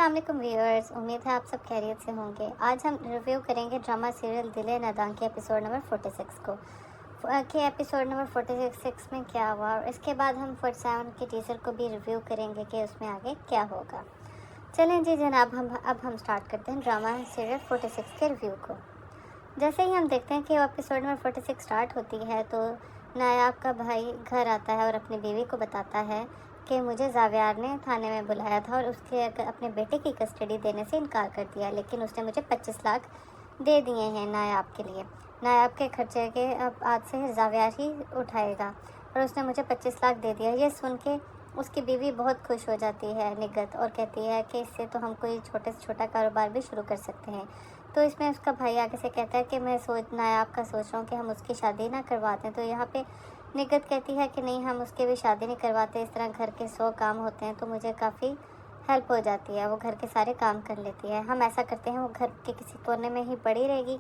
السلام علیکم ویورز، امید ہے آپ سب خیریت سے ہوں گے۔ آج ہم ریویو کریں گے ڈرامہ سیریل دل ناداں کے ایپیسوڈ نمبر 46 کو کہ ایپیسوڈ نمبر 46 میں کیا ہوا، اور اس کے بعد ہم 47 کے ٹیزر کو بھی ریویو کریں گے کہ اس میں آگے کیا ہوگا۔ چلیں جی جناب، اب ہم سٹارٹ کرتے ہیں ڈرامہ سیریل 46 کے ریویو کو۔ جیسے ہی ہم دیکھتے ہیں کہ وہ ایپیسوڈ نمبر 46 سٹارٹ ہوتی ہے تو نایاب کا بھائی گھر آتا ہے اور اپنی بیوی کو بتاتا ہے کہ مجھے زاویار نے تھانے میں بلایا تھا اور اس کے اپنے بیٹے کی کسٹڈی دینے سے انکار کر دیا، لیکن اس نے مجھے 25 لاکھ دے دیے ہیں نایاب کے لیے۔ نایاب کے خرچے کے اب آج سے زاویار ہی اٹھائے گا اور اس نے مجھے 25 لاکھ دے دیا۔ یہ سن کے اس کی بیوی بہت خوش ہو جاتی ہے نگت، اور کہتی ہے کہ اس سے تو ہم کوئی چھوٹے سے چھوٹا کاروبار بھی شروع کر سکتے ہیں۔ تو اس میں اس کا بھائی آگے سے کہتا ہے کہ میں نایاب کا سوچ رہا ہوں کہ ہم اس کی شادی نہ کرواتے ہیں۔ تو یہاں پہ نگت کہتی ہے کہ نہیں، ہم اس کی بھی شادی نہیں کرواتے، اس طرح گھر کے 100 کام ہوتے ہیں تو مجھے کافی ہیلپ ہو جاتی ہے، وہ گھر کے سارے کام کر لیتی ہے۔ ہم ایسا کرتے ہیں، وہ گھر کے کسی کونے میں ہی پڑی رہے گی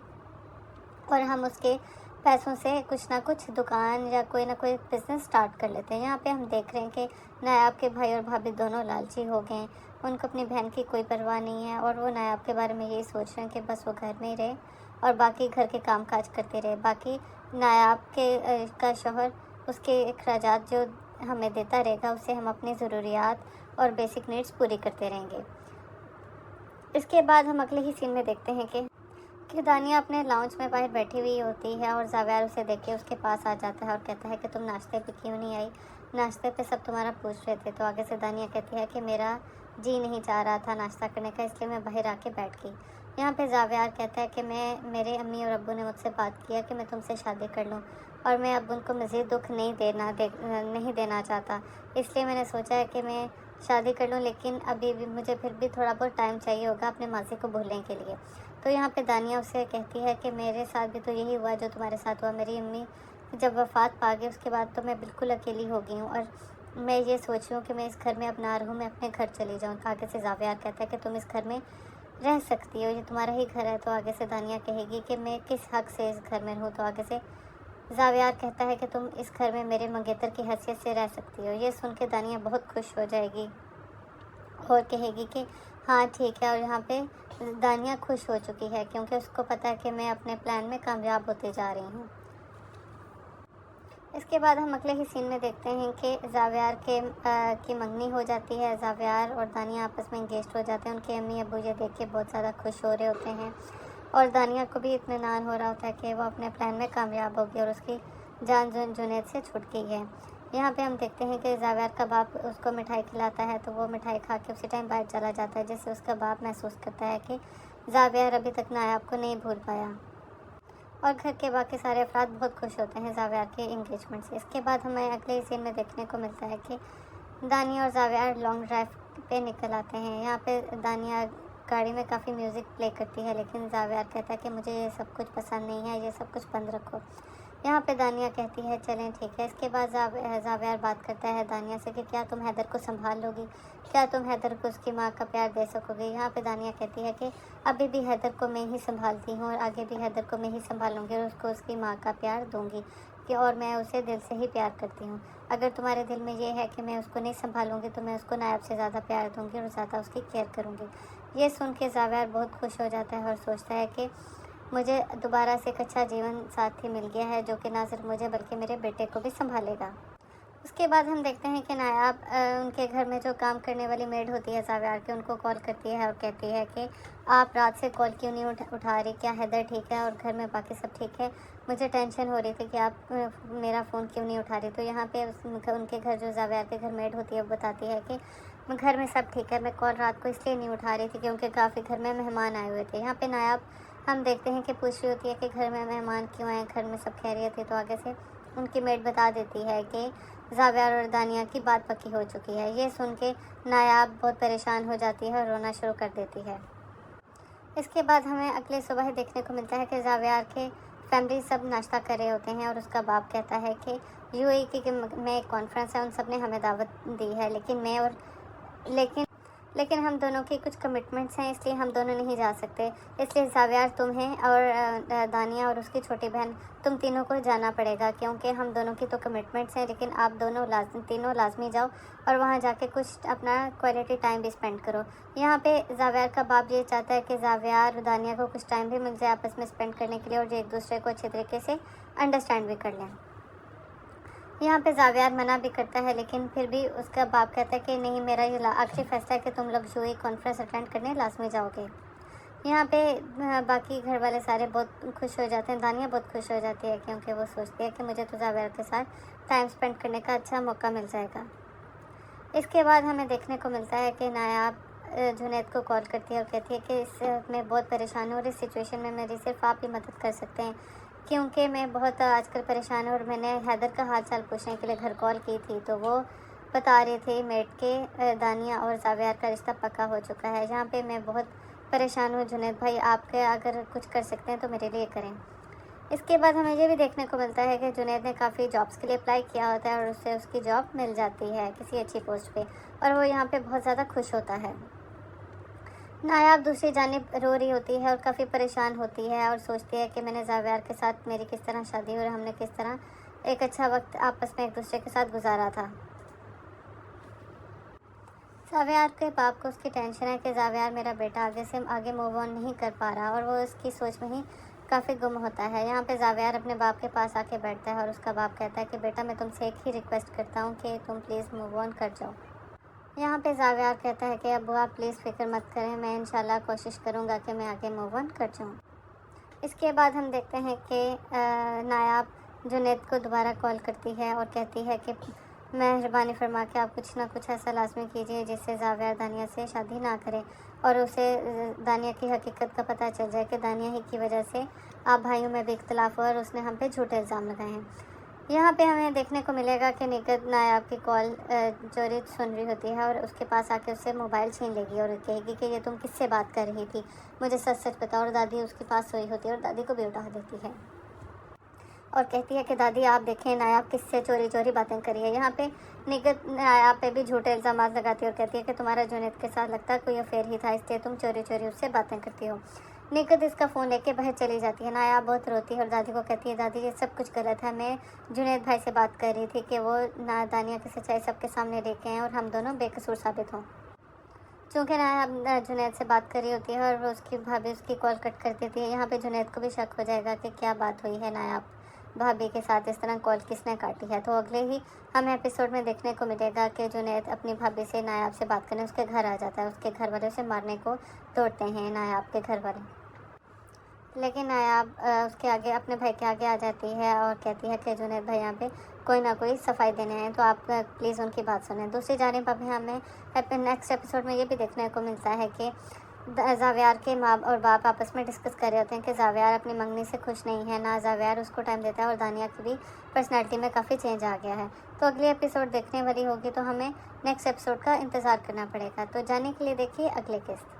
اور ہم اس کے پیسوں سے کچھ نہ کچھ دکان یا کوئی نہ کوئی بزنس سٹارٹ کر لیتے ہیں۔ یہاں پہ ہم دیکھ رہے ہیں کہ نایاب کے بھائی اور بھابھی دونوں لالچی ہو گئے ہیں، ان کو اپنی بہن کی کوئی پرواہ نہیں ہے اور وہ نایاب کے بارے میں یہی سوچ رہے ہیں کہ بس وہ گھر میں ہی رہے اور باقی گھر کے کام کاج کرتے رہے، باقی نایاب کا شوہر اس کے اخراجات جو ہمیں دیتا رہے گا، اس سے ہم اپنی ضروریات اور بیسک نیڈس پوری کرتے رہیں گے۔ اس کے بعد ہم اگلے ہی سین میں دیکھتے ہیں کہ دانیہ اپنے لاؤنج میں باہر بیٹھی ہوئی ہوتی ہے اور زاویار اسے دیکھ کے اس کے پاس آ جاتا ہے اور کہتا ہے کہ تم ناشتے پہ کیوں نہیں آئی، ناشتے پہ سب تمہارا پوچھ رہے تھے۔ تو آگے سے دانیہ کہتی ہے کہ میرا جی نہیں چاہ رہا تھا ناشتہ کرنے کا، اس لیے میں باہر آ کے بیٹھ گئی۔ یہاں پہ زاویار کہتا ہے کہ میرے امی اور ابو نے مجھ سے بات کیا کہ میں تم سے شادی کر لوں اور میں اب ان کو مزید دکھ نہیں دینا چاہتا، اس لیے میں نے سوچا ہے کہ میں شادی کر لوں، لیکن ابھی بھی مجھے پھر بھی تھوڑا بہت ٹائم چاہیے ہوگا اپنے ماضی کو بھولنے کے لیے۔ تو یہاں پہ دانیہ اسے کہتی ہے کہ میرے ساتھ بھی تو یہی ہوا جو تمہارے ساتھ ہوا، میری امی جب وفات پا گئی اس کے بعد تو میں بالکل اکیلی ہو گئی ہوں اور میں یہ سوچ رہی ہوں کہ میں اس گھر میں اب نہ رہوں، میں اپنے گھر چلی جاؤں۔ تو آگے سے زاویار کہتا ہے کہ تم اس گھر میں رہ سکتی ہو، یہ تمہارا ہی گھر ہے۔ تو آگے سے دانیہ کہے گی کہ میں کس حق سے اس گھر میں رہوں۔ تو آگے سے زاویار کہتا ہے کہ تم اس گھر میں میرے منگیتر کی حیثیت سے رہ سکتی ہو۔ یہ سن کے دانیہ بہت خوش ہو جائے گی اور کہے گی کہ ہاں ٹھیک ہے، اور یہاں پہ دانیہ خوش ہو چکی ہے کیونکہ اس کو پتہ ہے کہ میں اپنے پلان میں کامیاب ہوتے جا رہی ہوں۔ اس کے بعد ہم اگلے ہی سین میں دیکھتے ہیں کہ زاویار کی منگنی ہو جاتی ہے، زاویار اور دانیہ آپس میں انگیجڈ ہو جاتے ہیں۔ ان کے امی ابو یہ دیکھ کے بہت زیادہ خوش ہو رہے ہوتے ہیں اور دانیہ کو بھی اطمینان ہو رہا ہوتا ہے کہ وہ اپنے پلان میں کامیاب ہوگی اور اس کی جان جنید سے چھٹ گئی ہے۔ یہاں پہ ہم دیکھتے ہیں کہ زاویار کا باپ اس کو مٹھائی کھلاتا ہے تو وہ مٹھائی کھا کے اسی ٹائم باہر چلا جاتا ہے، جس سے اس کا باپ محسوس کرتا ہے کہ زاویار ابھی تک نایاب کو نہیں بھول پایا، اور گھر کے باقی سارے افراد بہت خوش ہوتے ہیں زاویار کے انگیجمنٹ سے۔ اس کے بعد ہمیں اگلے سین میں دیکھنے کو ملتا ہے کہ دانیہ اور زاویار لانگ ڈرائیو پہ نکل آتے ہیں۔ یہاں پہ دانیہ گاڑی میں کافی میوزک پلے کرتی ہے، لیکن زاویار کہتا ہے کہ مجھے یہ سب کچھ پسند نہیں ہے، یہ سب کچھ بند رکھو۔ یہاں پہ دانیہ کہتی ہے چلیں ٹھیک ہے۔ اس کے بعد زاویار بات کرتا ہے دانیہ سے کہ کیا تم حیدر کو سنبھال لو گی، کیا تم حیدر کو اس کی ماں کا پیار دے سکو گے۔ یہاں پہ دانیہ کہتی ہے کہ ابھی بھی حیدر کو میں ہی سنبھالتی ہوں اور آگے بھی حیدر کو میں ہی سنبھالوں گی اور اس کو اس کی ماں کا پیار دوں گی، اور میں اسے دل سے ہی پیار کرتی ہوں۔ اگر تمہارے دل میں یہ ہے کہ میں اس کو نہیں سنبھالوں گی تو میں اس کو نایاب سے زیادہ پیار دوں گی اور زیادہ اس کی کیئر کروں گی۔ یہ سن کے زاویار بہت خوش ہو جاتا ہے اور سوچتا ہے کہ مجھے دوبارہ سے ایک اچھا جیون ساتھی مل گیا ہے جو کہ نہ صرف مجھے بلکہ میرے بیٹے کو بھی سنبھالے گا۔ اس کے بعد ہم دیکھتے ہیں کہ نایاب ان کے گھر میں جو کام کرنے والی میڈ ہوتی ہے زاویار کی، ان کو کال کرتی ہے اور کہتی ہے کہ آپ رات سے کال کیوں نہیں اٹھا رہی، کیا حیدر ٹھیک ہے اور گھر میں باقی سب ٹھیک ہے، مجھے ٹینشن ہو رہی تھی کہ آپ میرا فون کیوں نہیں اٹھا رہی۔ تو یہاں پہ ان کے گھر جو زاویار کے گھر میڈ ہوتی ہے وہ بتاتی ہے کہ گھر میں سب ٹھیک ہے، میں کال رات کو اس لیے نہیں اٹھا رہی تھی کیونکہ کافی گھر میں مہمان آئے ہوئے تھے۔ یہاں پہ نایاب ہم دیکھتے ہیں کہ پوچھ رہی ہوتی ہے کہ گھر میں مہمان کیوں آئے، گھر میں سب خیریت تھی۔ تو آگے سے ان کی میڈ بتا دیتی ہے کہ زاویار اور دانیہ کی بات پکی ہو چکی ہے۔ یہ سن کے نایاب بہت پریشان ہو جاتی ہے اور رونا شروع کر دیتی ہے۔ اس کے بعد ہمیں اگلے صبح دیکھنے کو ملتا ہے کہ زاویار کے فیملی سب ناشتہ کر رہے ہوتے ہیں اور اس کا باپ کہتا ہے کہ UAE کی میں ایک کانفرنس ہے، ان سب نے ہمیں دعوت دی ہے، لیکن لیکن ہم دونوں کی کچھ کمٹمنٹس ہیں، اس لیے ہم دونوں نہیں جا سکتے، اس لیے زاویار تمہیں اور دانیہ اور اس کی چھوٹی بہن تم تینوں کو جانا پڑے گا، کیونکہ ہم دونوں کی تو کمٹمنٹس ہیں، لیکن آپ دونوں تینوں لازمی جاؤ اور وہاں جا کے کچھ اپنا کوالٹی ٹائم بھی اسپینڈ کرو۔ یہاں پہ زاویار کا باپ یہ چاہتا ہے کہ زاویار اور دانیہ کو کچھ ٹائم بھی مل جائے آپس میں اسپینڈ کرنے کے لیے، اور جو ایک دوسرے کو اچھے طریقے سے انڈرسٹینڈ بھی کر لیں۔ یہاں پہ زاویار منع بھی کرتا ہے، لیکن پھر بھی اس کا باپ کہتا ہے کہ نہیں، میرا یہ آخری فیصلہ ہے کہ تم لوگ جوئی کانفرنس اٹینڈ کرنے لازمی جاؤ گے۔ یہاں پہ باقی گھر والے سارے بہت خوش ہو جاتے ہیں، دانیہ بہت خوش ہو جاتی ہے، کیونکہ وہ سوچتی ہے کہ مجھے تو زاویار کے ساتھ ٹائم اسپینڈ کرنے کا اچھا موقع مل جائے گا۔ اس کے بعد ہمیں دیکھنے کو ملتا ہے کہ نایاب جنید کو کال کرتی ہے اور کہتی ہے کہ اس میں بہت پریشان ہوں اور اس سچویشن میں میری صرف آپ ہی مدد کر سکتے ہیں، کیونکہ میں بہت آج کل پریشان ہوں، اور میں نے حیدر کا حال چال پوچھنے کے لیے گھر کال کی تھی تو وہ بتا رہے تھے میٹ کے دانیہ اور زاویار کا رشتہ پکا ہو چکا ہے۔ یہاں پہ میں بہت پریشان ہوں جنید بھائی، آپ کے اگر کچھ کر سکتے ہیں تو میرے لیے کریں۔ اس کے بعد ہمیں یہ بھی دیکھنے کو ملتا ہے کہ جنید نے کافی جابس کے لیے اپلائی کیا ہوتا ہے اور اس سے اس کی جاب مل جاتی ہے کسی اچھی پوسٹ پہ، اور وہ یہاں پہ بہت زیادہ خوش ہوتا ہے۔ نایاب دوسری جانب رو رہی ہوتی ہے اور کافی پریشان ہوتی ہے اور سوچتی ہے کہ میں نے زاویار کے ساتھ میری کس طرح شادی ہوئی اور ہم نے کس طرح ایک اچھا وقت آپس میں ایک دوسرے کے ساتھ گزارا تھا۔ زاویار کے باپ کو اس کی ٹینشن ہے کہ زاویار میرا بیٹا آگے موو آن نہیں کر پا رہا، اور وہ اس کی سوچ میں ہی کافی گم ہوتا ہے۔ یہاں پہ زاویار اپنے باپ کے پاس آ کے بیٹھتا ہے اور اس کا باپ کہتا ہے کہ بیٹا میں تم سے ایک ہی ریکویسٹ کرتا ہوں کہ تم پلیز موو آن کر جاؤ۔ یہاں پہ زاویار کہتا ہے کہ ابو آپ پلیز فکر مت کریں، میں انشاءاللہ کوشش کروں گا کہ میں آگے موو آن کر جاؤں۔ اس کے بعد ہم دیکھتے ہیں کہ نایاب جنید کو دوبارہ کال کرتی ہے اور کہتی ہے کہ مہربانی فرما کے آپ کچھ نہ کچھ ایسا لازمی کیجیے جس سے زاویار دانیہ سے شادی نہ کرے اور اسے دانیہ کی حقیقت کا پتہ چل جائے کہ دانیہ ہی کی وجہ سے آپ بھائیوں میں بھی اختلاف ہوا اور اس نے ہم پہ جھوٹے الزام لگائے ہیں۔ یہاں پہ ہمیں دیکھنے کو ملے گا کہ نگہت نایاب کی کال چوری سن رہی ہوتی ہے اور اس کے پاس آ کے اس سے موبائل چھین لے گی اور کہے گی کہ یہ تم کس سے بات کر رہی تھی، مجھے سچ سچ بتاؤ، اور دادی اس کے پاس سوئی ہوتی ہے اور دادی کو بھی اٹھا دیتی ہے اور کہتی ہے کہ دادی آپ دیکھیں نایاب کس سے چوری چوری باتیں کری ہے۔ یہاں پہ نگہت نایاب پہ بھی جھوٹے الزامات لگاتی ہے اور کہتی ہے کہ تمہارا جنید کے ساتھ لگتا ہے کوئی افیئر ہی تھا، اس لیے تم چوری چوری اس سے باتیں کرتی ہو۔ نگہت اس کا فون لے کے باہر چلی جاتی ہے۔ نایاب بہت روتی ہے اور دادی کو کہتی ہے دادی یہ سب کچھ غلط ہے، میں جنید بھائی سے بات کر رہی تھی کہ وہ دانیہ کی سچائی سب کے سامنے لے کے آئیں اور ہم دونوں بے قصور ثابت ہوں۔ چونکہ نایاب جنید سے بات کر رہی ہوتی ہے اور اس کی بھابھی اس کی کال کٹ کر دیتی ہے، یہاں پہ جنید کو بھی شک ہو جائے گا کہ کیا بات ہوئی ہے نایاب بھابھی کے ساتھ، اس طرح کال کس نے کاٹی ہے۔ تو اگلے ہی ہمیں ایپیسوڈ میں دیکھنے کو ملے گا کہ جنید اپنی بھابھی سے نایاب سے بات کرنے اس کے گھر آ جاتا ہے، اس کے گھر والے اسے مارنے کو دوڑتے ہیں نایاب کے گھر والے، لیکن نایاب اس کے آگے اپنے بھائی کے آگے آ جاتی ہے اور کہتی ہے کہ جنید بھائی یہاں پہ کوئی نہ کوئی صفائی دینے ہیں تو آپ پلیز ان کی بات سنیں۔ دوسری جانب اب ہمیں نیکسٹ ایپیسوڈ میں یہ بھی دیکھنے کو ملتا ہے کہ زاویار کے ماں اور باپ آپس میں ڈسکس کر رہے ہوتے ہیں کہ زاویار اپنی منگنی سے خوش نہیں ہے، نہ زاویار اس کو ٹائم دیتا ہے اور دانیہ کی بھی پرسنالٹی میں کافی چینج آ گیا ہے۔ تو اگلی ایپیسوڈ دیکھنے والی ہوگی تو ہمیں نیکسٹ ایپیسوڈ کا انتظار کرنا پڑے گا۔ تو جانے کے لیے دیکھیے اگلے قسط۔